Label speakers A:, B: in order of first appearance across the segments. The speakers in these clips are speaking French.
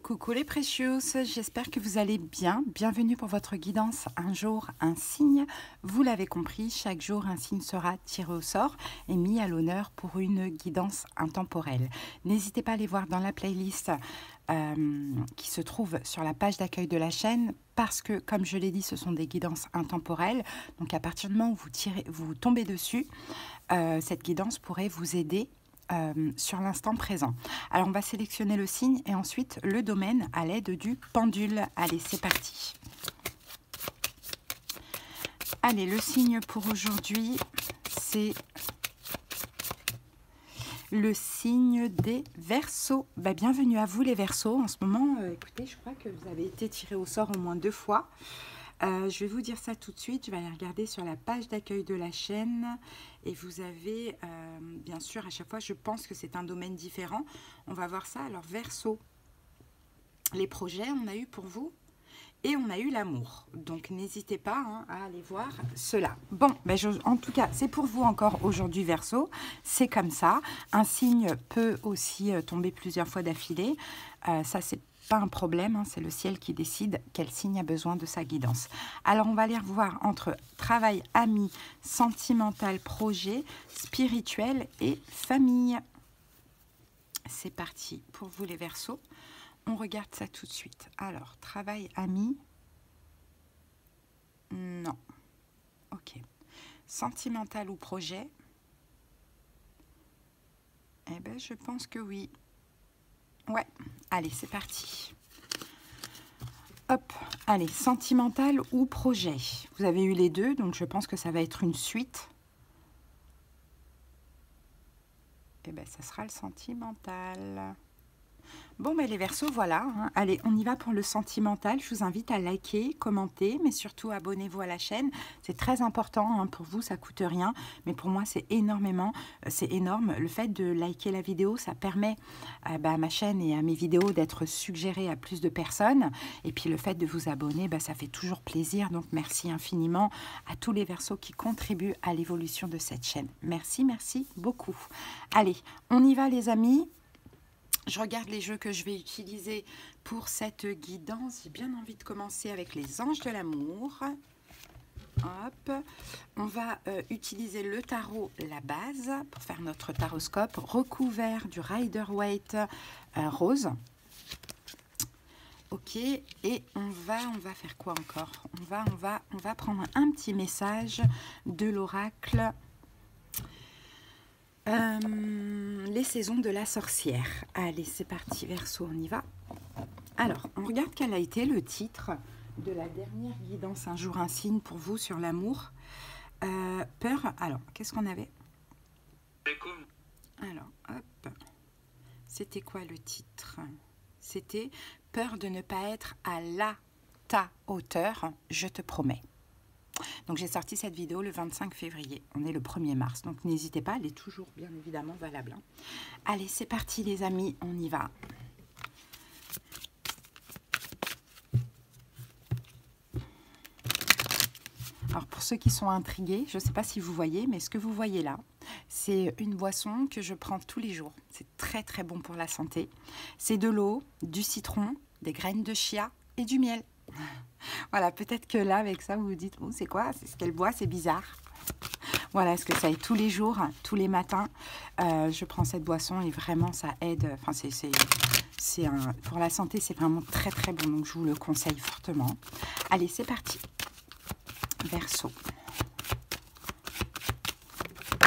A: Coucou les précieuses, j'espère que vous allez bien. Bienvenue pour votre guidance Un jour, un signe. Vous l'avez compris, chaque jour un signe sera tiré au sort et mis à l'honneur pour une guidance intemporelle. N'hésitez pas à aller voir dans la playlist qui se trouve sur la page d'accueil de la chaîne parce que, comme je l'ai dit, ce sont des guidances intemporelles. Donc à partir du moment où vous tombez dessus, cette guidance pourrait vous aider sur l'instant présent. Alors on va sélectionner le signe et ensuite le domaine à l'aide du pendule. Allez, c'est parti. Allez, le signe pour aujourd'hui, c'est le signe des Verseaux. Bienvenue à vous les Verseaux. En ce moment, écoutez, je crois que vous avez été tiré au sort au moins 2 fois. Je vais vous dire ça tout de suite. Je vais aller regarder sur la page d'accueil de la chaîne. Et vous avez, bien sûr, à chaque fois, je pense que c'est un domaine différent. On va voir ça. Alors, Verseau, les projets, on a eu pour vous. Et on a eu l'amour. Donc, n'hésitez pas à aller voir cela. Bon, en tout cas, c'est pour vous encore aujourd'hui, Verseau. C'est comme ça. Un signe peut aussi tomber plusieurs fois d'affilée. Ça, c'est pas un problème, c'est le ciel qui décide quel signe a besoin de sa guidance. Alors, on va aller voir entre travail, amis, sentimental, projet, spirituel et famille. C'est parti pour vous les Verseaux. On regarde ça tout de suite. Alors, travail, amis. Non. Ok. Sentimental ou projet? Eh bien, je pense que oui. Ouais, allez, c'est parti. Hop, allez, sentimental ou projet. Vous avez eu les deux, donc je pense que ça va être une suite. Eh bien, ça sera le sentimental. Bon, les Verseaux, voilà. Allez, on y va pour le sentimental. Je vous invite à liker, commenter, mais surtout abonnez-vous à la chaîne. C'est très important pour vous, ça coûte rien. Mais pour moi, c'est énorme. Le fait de liker la vidéo, ça permet à ma chaîne et à mes vidéos d'être suggérées à plus de personnes. Et puis, le fait de vous abonner, ça fait toujours plaisir. Donc, merci infiniment à tous les Verseaux qui contribuent à l'évolution de cette chaîne. Merci, merci beaucoup. Allez, on y va, les amis. Je regarde les jeux que je vais utiliser pour cette guidance. J'ai bien envie de commencer avec les anges de l'amour. Hop. On va utiliser le tarot, la base, pour faire notre taroscope, recouvert du Rider-Waite rose. Ok, et on va faire quoi encore? On va prendre un petit message de l'oracle. Les saisons de la sorcière. Allez, c'est parti, Verseau, on y va. Alors, on regarde quel a été le titre de la dernière guidance Un jour, un signe pour vous sur l'amour. Peur. Alors, qu'est-ce qu'on avait? Alors, hop. C'était quoi le titre? C'était peur de ne pas être à ta hauteur, je te promets. Donc j'ai sorti cette vidéo le 25 février, on est le 1er mars, donc n'hésitez pas, elle est toujours bien évidemment valable. Allez, c'est parti les amis, on y va. Alors pour ceux qui sont intrigués, je ne sais pas si vous voyez, mais ce que vous voyez là, c'est une boisson que je prends tous les jours. C'est très très bon pour la santé. C'est de l'eau, du citron, des graines de chia et du miel. Voilà, peut-être que là, avec ça, vous vous dites, oh, c'est quoi? C'est ce qu'elle boit, c'est bizarre. Voilà, ce que ça est tous les jours, tous les matins. Je prends cette boisson et vraiment, ça aide. Enfin, pour la santé, c'est vraiment très, très bon. Donc, je vous le conseille fortement. Allez, c'est parti. Verseau.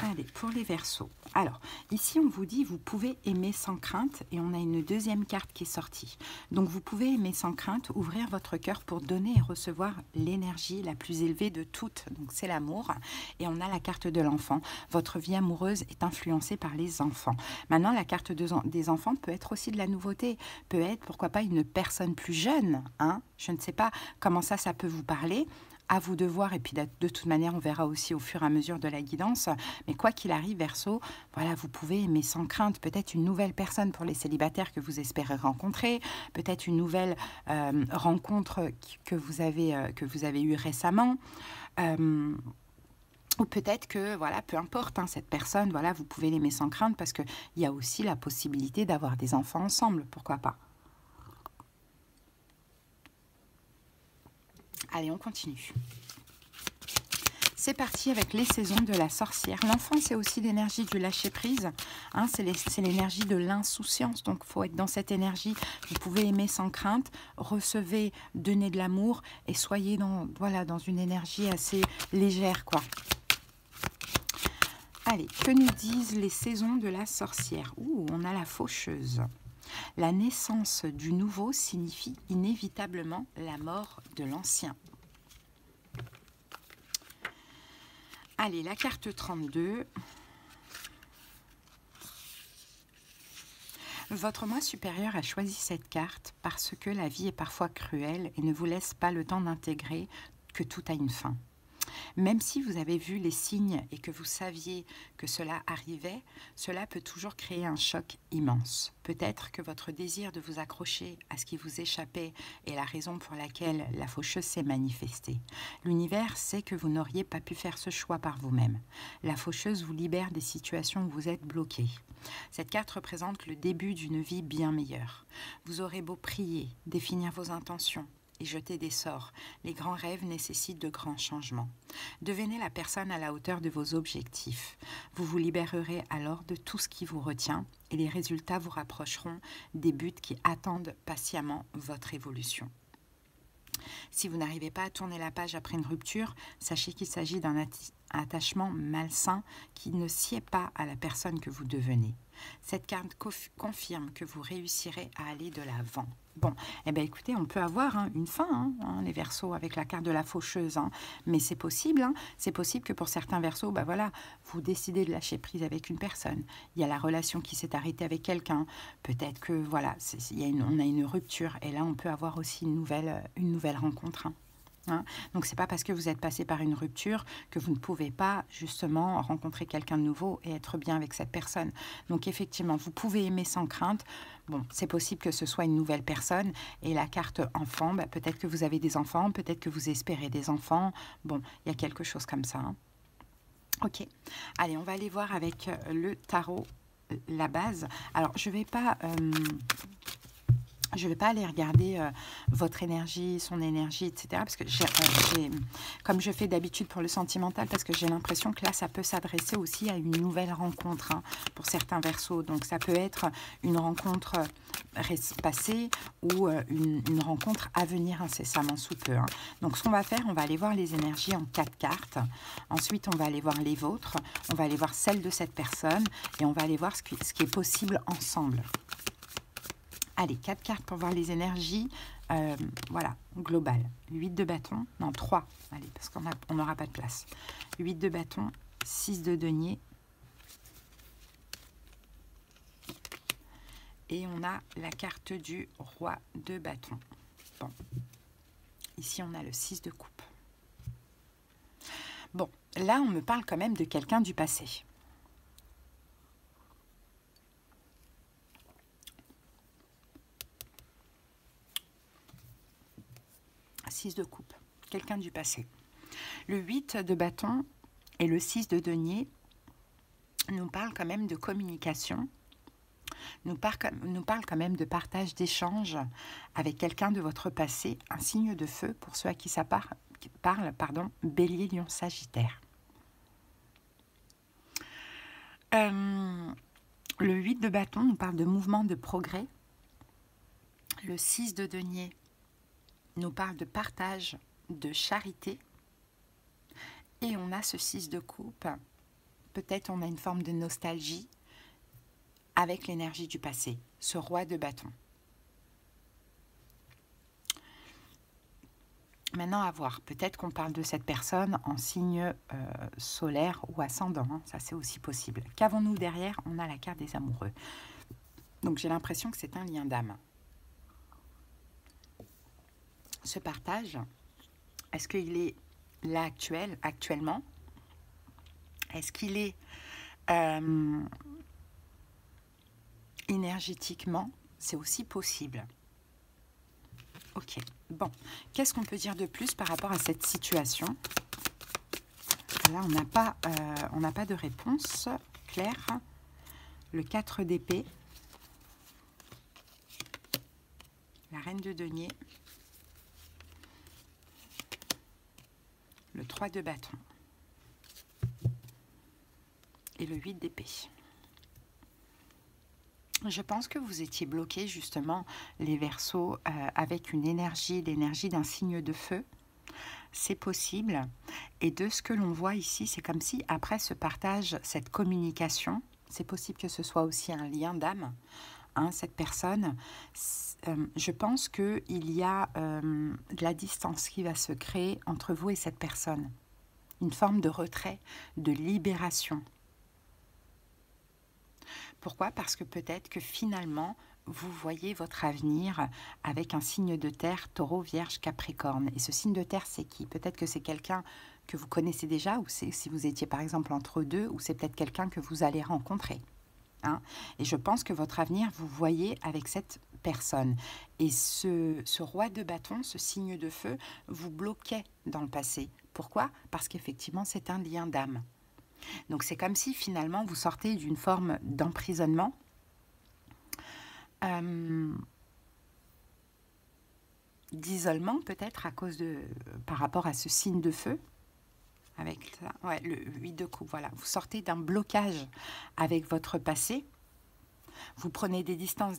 A: Allez, pour les Verseaux. Alors, ici, on vous dit, vous pouvez aimer sans crainte. Et on a une deuxième carte qui est sortie. Donc, vous pouvez aimer sans crainte, ouvrir votre cœur pour donner et recevoir l'énergie la plus élevée de toutes. Donc, c'est l'amour. Et on a la carte de l'enfant. Votre vie amoureuse est influencée par les enfants. Maintenant, la carte des enfants peut être aussi de la nouveauté. Peut être, pourquoi pas, une personne plus jeune. Je ne sais pas comment ça peut vous parler. À vous de voir, et puis de toute manière, on verra aussi au fur et à mesure de la guidance. Mais quoi qu'il arrive, Verseau, voilà, vous pouvez aimer sans crainte peut-être une nouvelle personne pour les célibataires que vous espérez rencontrer, peut-être une nouvelle rencontre que vous avez eue récemment. Ou peut-être que, voilà, peu importe, cette personne, voilà, vous pouvez l'aimer sans crainte parce qu'il y a aussi la possibilité d'avoir des enfants ensemble, pourquoi pas. Allez, on continue. C'est parti avec les saisons de la sorcière. L'enfant, c'est aussi l'énergie du lâcher-prise. Hein, c'est l'énergie de l'insouciance. Donc, il faut être dans cette énergie. Vous pouvez aimer sans crainte, recevez, donnez de l'amour et soyez dans, voilà, dans une énergie assez légère, quoi. Allez, que nous disent les saisons de la sorcière? Ouh, on a la faucheuse. La naissance du nouveau signifie inévitablement la mort de l'ancien. Allez, la carte 32. Votre moi supérieur a choisi cette carte parce que la vie est parfois cruelle et ne vous laisse pas le temps d'intégrer que tout a une fin. Même si vous avez vu les signes et que vous saviez que cela arrivait, cela peut toujours créer un choc immense. Peut-être que votre désir de vous accrocher à ce qui vous échappait est la raison pour laquelle la faucheuse s'est manifestée. L'univers sait que vous n'auriez pas pu faire ce choix par vous-même. La faucheuse vous libère des situations où vous êtes bloqué. Cette carte représente le début d'une vie bien meilleure. Vous aurez beau prier, définir vos intentions, et jeter des sorts. Les grands rêves nécessitent de grands changements. Devenez la personne à la hauteur de vos objectifs. Vous vous libérerez alors de tout ce qui vous retient et les résultats vous rapprocheront des buts qui attendent patiemment votre évolution. Si vous n'arrivez pas à tourner la page après une rupture, sachez qu'il s'agit d'un attachement malsain qui ne sied pas à la personne que vous devenez. Cette carte confirme que vous réussirez à aller de l'avant. Bon, eh bien écoutez, on peut avoir une fin, les Verseaux, avec la carte de la faucheuse, mais c'est possible. C'est possible que pour certains Verseaux, voilà, vous décidez de lâcher prise avec une personne. Il y a la relation qui s'est arrêtée avec quelqu'un. Peut-être que voilà, on a une rupture, et là on peut avoir aussi une nouvelle rencontre. Donc, ce n'est pas parce que vous êtes passé par une rupture que vous ne pouvez pas justement rencontrer quelqu'un de nouveau et être bien avec cette personne. Donc, effectivement, vous pouvez aimer sans crainte. Bon, c'est possible que ce soit une nouvelle personne. Et la carte enfant, peut-être que vous avez des enfants, peut-être que vous espérez des enfants. Bon, il y a quelque chose comme ça. Ok. Allez, on va aller voir avec le tarot, la base. Alors, je ne vais pas... je ne vais pas aller regarder votre énergie, son énergie, etc. Parce que comme je fais d'habitude pour le sentimental, parce que j'ai l'impression que là, ça peut s'adresser aussi à une nouvelle rencontre pour certains Verseaux. Donc, ça peut être une rencontre passée ou une rencontre à venir incessamment sous peu. Donc, ce qu'on va faire, on va aller voir les énergies en 4 cartes. Ensuite, on va aller voir les vôtres. On va aller voir celles de cette personne. Et on va aller voir ce qui est possible ensemble. Allez, 4 cartes pour voir les énergies, voilà, globales. 8 de bâton, non, 3, allez, parce qu'on n'aura pas de place. 8 de bâton, 6 de denier. Et on a la carte du roi de bâton. Bon, ici on a le 6 de coupe. Bon, là on me parle quand même de quelqu'un du passé. 6 de coupe, quelqu'un du passé. Le 8 de bâton et le 6 de denier nous parlent quand même de communication, nous parlent quand même de partage d'échanges avec quelqu'un de votre passé, un signe de feu pour ceux à qui ça parle, Bélier, Lion, Sagittaire. Le 8 de bâton nous parle de mouvement de progrès. Le 6 de denier nous parle de partage, de charité. Et on a ce 6 de coupe. Peut-être on a une forme de nostalgie avec l'énergie du passé, ce roi de bâton. Maintenant, à voir. Peut-être qu'on parle de cette personne en signe solaire ou ascendant. Ça, c'est aussi possible. Qu'avons-nous derrière? On a la carte des amoureux. Donc, j'ai l'impression que c'est un lien d'âme. Ce partage, est-ce qu'il est là actuellement? Est-ce qu'il est énergétiquement? C'est aussi possible. Ok, bon. Qu'est-ce qu'on peut dire de plus par rapport à cette situation? Là, on n'a pas de réponse claire. Le 4 d'épée. La reine de denier. 3 de bâton et le 8 d'épée. Je pense que vous étiez bloqués justement, les Verseaux, avec une énergie, l'énergie d'un signe de feu. C'est possible. Et de ce que l'on voit ici, c'est comme si après ce partage, cette communication, c'est possible que ce soit aussi un lien d'âme, hein, cette personne. Je pense qu'il y a de la distance qui va se créer entre vous et cette personne. Une forme de retrait, de libération. Pourquoi? Parce que peut-être que finalement, vous voyez votre avenir avec un signe de terre, taureau, vierge, capricorne. Et ce signe de terre, c'est qui? Peut-être que c'est quelqu'un que vous connaissez déjà, ou c'est si vous étiez par exemple entre deux, ou c'est peut-être quelqu'un que vous allez rencontrer. Hein? Et je pense que votre avenir, vous voyez avec cette personne. Et ce roi de bâton, ce signe de feu, vous bloquait dans le passé. Pourquoi? Parce qu'effectivement, c'est un lien d'âme. Donc c'est comme si finalement vous sortez d'une forme d'emprisonnement, d'isolement peut-être par rapport à ce signe de feu, avec ça, ouais, le 8 de coupe, voilà. Vous sortez d'un blocage avec votre passé, vous prenez des distances,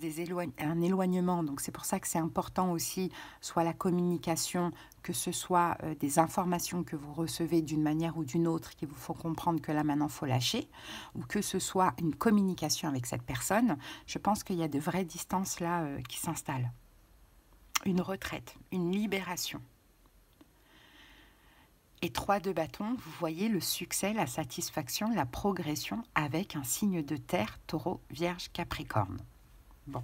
A: un éloignement, donc c'est pour ça que c'est important aussi, soit la communication, que ce soit des informations que vous recevez d'une manière ou d'une autre qui vous font comprendre que là maintenant il faut lâcher, ou que ce soit une communication avec cette personne. Je pense qu'il y a de vraies distances là qui s'installent. Une retraite, une libération. Et 3 de bâton, vous voyez le succès, la satisfaction, la progression avec un signe de terre, taureau, vierge, capricorne. Bon,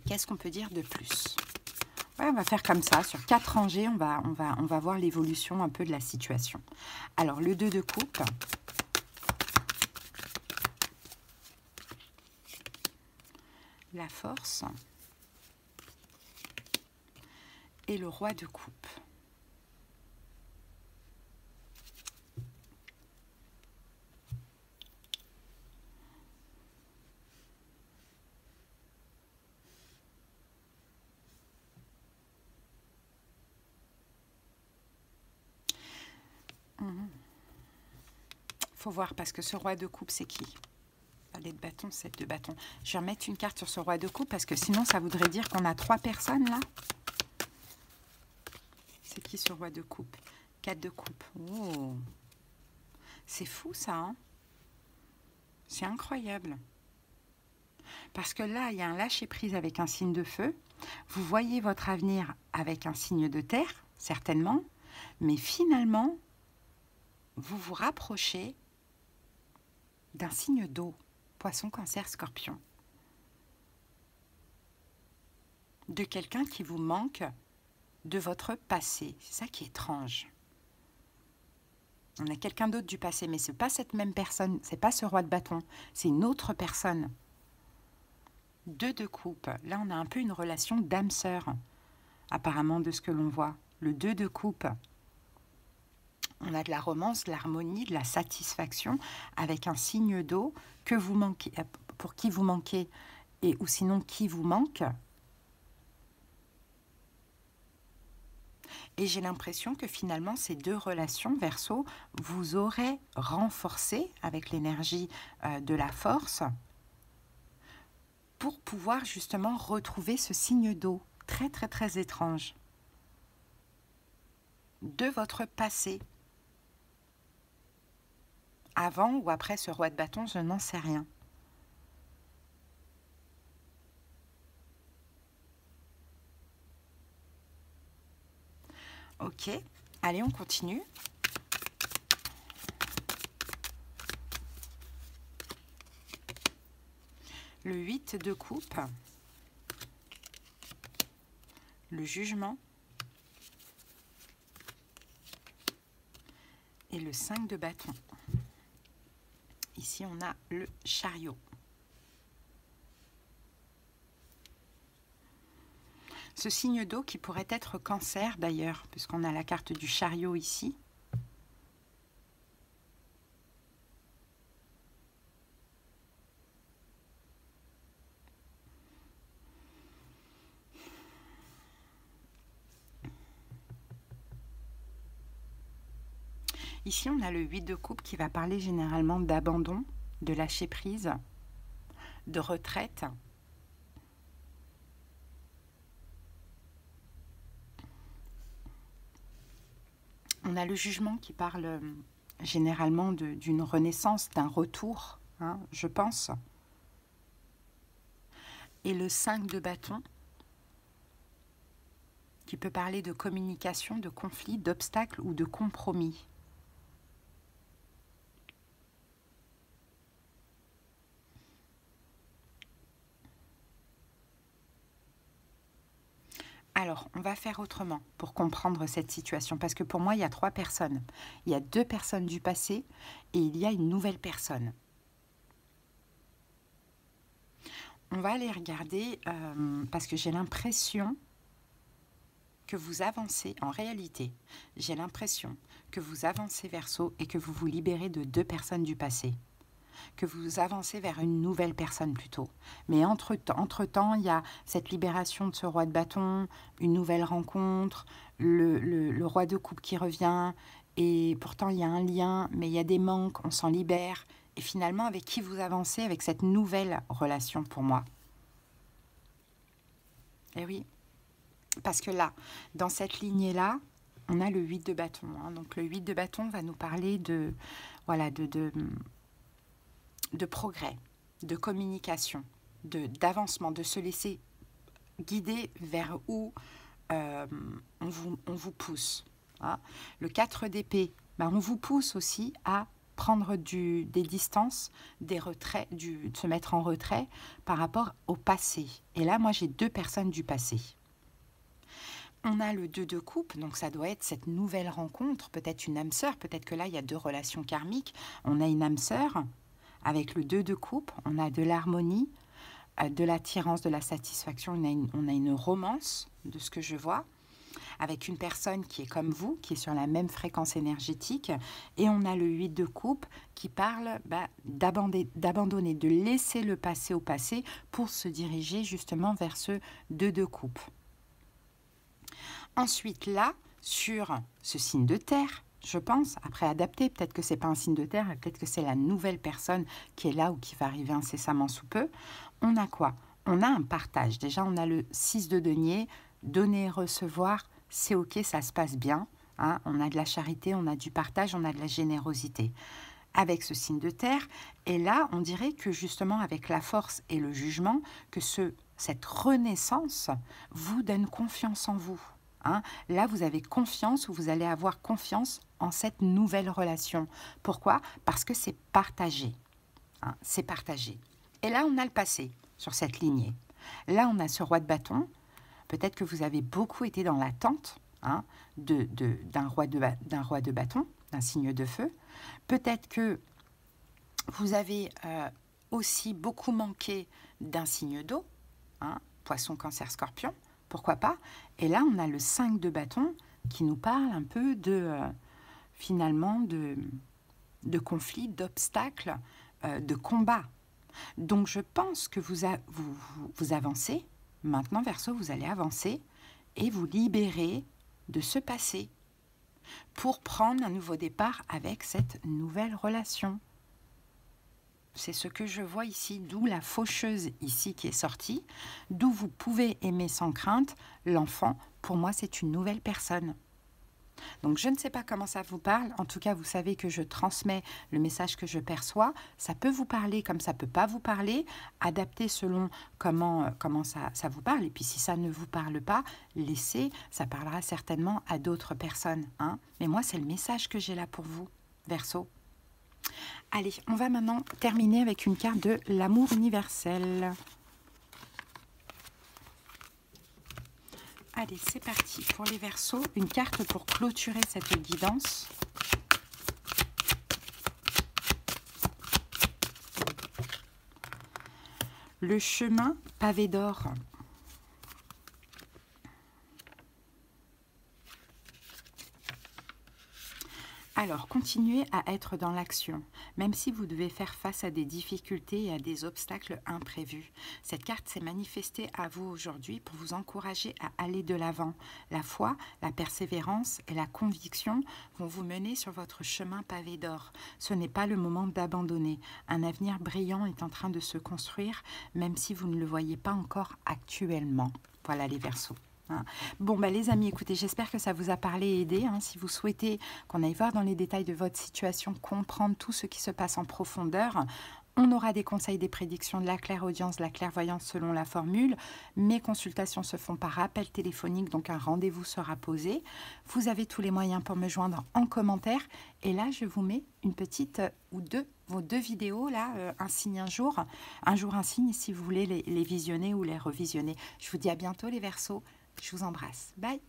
A: qu'est-ce qu'on peut dire de plus? Ouais, on va faire comme ça, sur 4 rangées, on va voir l'évolution un peu de la situation. Alors, le 2 de coupe. La force. Et le roi de coupe. Faut voir parce que ce roi de coupe, c'est qui? Valet de bâton, 7 de bâton. Je vais remettre une carte sur ce roi de coupe parce que sinon ça voudrait dire qu'on a 3 personnes là. C'est qui ce roi de coupe? 4 de coupe. Oh. C'est fou ça, hein? C'est incroyable. Parce que là, il y a un lâcher-prise avec un signe de feu. Vous voyez votre avenir avec un signe de terre, certainement. Mais finalement, vous vous rapprochez d'un signe d'eau. Poisson, cancer, scorpion. De quelqu'un qui vous manque de votre passé. C'est ça qui est étrange. On a quelqu'un d'autre du passé, mais ce n'est pas cette même personne. Ce n'est pas ce roi de bâton. C'est une autre personne. 2 de coupe. Là, on a un peu une relation d'âme-sœur, apparemment, de ce que l'on voit. Le 2 de coupe. On a de la romance, de l'harmonie, de la satisfaction, avec un signe d'eau que vous manquez, pour qui vous manquez, et ou sinon qui vous manque. Et j'ai l'impression que finalement, ces 2 relations, Verseau, vous aurez renforcé avec l'énergie de la force pour pouvoir justement retrouver ce signe d'eau très, très, très étrange de votre passé. Avant ou après ce roi de bâton, je n'en sais rien. Ok, allez, on continue. Le 8 de coupe, le jugement et le 5 de bâton. Ici, on a le chariot. Ce signe d'eau qui pourrait être cancer d'ailleurs, puisqu'on a la carte du chariot ici. Ici, on a le 8 de coupe qui va parler généralement d'abandon, de lâcher prise, de retraite. On a le jugement qui parle généralement d'une renaissance, d'un retour, hein, je pense. Et le 5 de bâton qui peut parler de communication, de conflit, d'obstacles ou de compromis. Alors, on va faire autrement pour comprendre cette situation, parce que pour moi, il y a 3 personnes. Il y a 2 personnes du passé et il y a une nouvelle personne. On va aller regarder, parce que j'ai l'impression que vous avancez, en réalité, j'ai l'impression que vous avancez Verseau et que vous vous libérez de 2 personnes du passé. Que vous avancez vers une nouvelle personne plutôt. Mais entre-temps, il y a cette libération de ce roi de bâton, une nouvelle rencontre, le roi de coupe qui revient, et pourtant il y a un lien, mais il y a des manques, on s'en libère. Et finalement, avec qui vous avancez avec cette nouvelle relation pour moi? Eh oui, parce que là, dans cette lignée-là, on a le 8 de bâton. Hein. Donc le 8 de bâton va nous parler de, voilà, de progrès, de communication, d'avancement, de se laisser guider vers où on vous pousse. Hein. Le 4 d'épée, ben on vous pousse aussi à prendre des distances, des retraits, de se mettre en retrait par rapport au passé. Et là, moi, j'ai 2 personnes du passé. On a le 2 de coupe, donc ça doit être cette nouvelle rencontre, peut-être une âme sœur, peut-être que là, il y a 2 relations karmiques. On a une âme sœur. Avec le 2 de coupe, on a de l'harmonie, de l'attirance, de la satisfaction, on a une romance, de ce que je vois, avec une personne qui est comme vous, qui est sur la même fréquence énergétique, et on a le 8 de coupe qui parle d'abandonner, de laisser le passé au passé pour se diriger justement vers ce 2 de coupe. Ensuite, là, sur ce signe de terre, je pense, après adapter, peut-être que ce n'est pas un signe de terre, peut-être que c'est la nouvelle personne qui est là ou qui va arriver incessamment sous peu. On a quoi? On a un partage. Déjà, on a le 6 de denier, donner, recevoir, c'est ok, ça se passe bien. Hein, on a de la charité, on a du partage, on a de la générosité. Avec ce signe de terre, et là, on dirait que justement, avec la force et le jugement, que cette renaissance vous donne confiance en vous. Hein. Là, vous avez confiance ou vous allez avoir confiance en cette nouvelle relation. Pourquoi? Parce que c'est partagé. Hein, c'est partagé. Et là, on a le passé sur cette lignée. Là, on a ce roi de bâton. Peut-être que vous avez beaucoup été dans l'attente hein, d'un roi de bâton, d'un signe de feu. Peut-être que vous avez aussi beaucoup manqué d'un signe d'eau, hein, poisson, cancer, scorpion. Pourquoi pas? Et là, on a le 5 de bâton qui nous parle un peu finalement, de conflits, d'obstacles, de combats. Donc, je pense que vous avancez. Maintenant, Verseau, vous allez avancer et vous libérer de ce passé pour prendre un nouveau départ avec cette nouvelle relation. C'est ce que je vois ici, d'où la faucheuse ici qui est sortie, d'où vous pouvez aimer sans crainte l'enfant. Pour moi, c'est une nouvelle personne. Donc, je ne sais pas comment ça vous parle. En tout cas, vous savez que je transmets le message que je perçois. Ça peut vous parler comme ça ne peut pas vous parler. Adaptez selon comment ça vous parle. Et puis, si ça ne vous parle pas, laissez. Ça parlera certainement à d'autres personnes. Hein. Mais moi, c'est le message que j'ai là pour vous, Verseau. Allez, on va maintenant terminer avec une carte de l'amour universel. Allez, c'est parti pour les Verseaux. Une carte pour clôturer cette guidance. Le chemin pavé d'or. Alors, continuez à être dans l'action. même si vous devez faire face à des difficultés et à des obstacles imprévus. Cette carte s'est manifestée à vous aujourd'hui pour vous encourager à aller de l'avant. La foi, la persévérance et la conviction vont vous mener sur votre chemin pavé d'or. Ce n'est pas le moment d'abandonner. Un avenir brillant est en train de se construire, même si vous ne le voyez pas encore actuellement. Voilà les Verseaux. Bon, les amis, écoutez, j'espère que ça vous a parlé et aidé. Si vous souhaitez qu'on aille voir dans les détails de votre situation, comprendre tout ce qui se passe en profondeur, on aura des conseils, des prédictions, de la clairaudience, de la clairvoyance selon la formule. Mes consultations se font par appel téléphonique, donc un rendez-vous sera posé. Vous avez tous les moyens pour me joindre en commentaire. Et là, je vous mets une petite ou deux, vos deux vidéos, là, un signe un jour un signe, si vous voulez les visionner ou les revisionner. Je vous dis à bientôt les Verseaux. Je vous embrasse. Bye.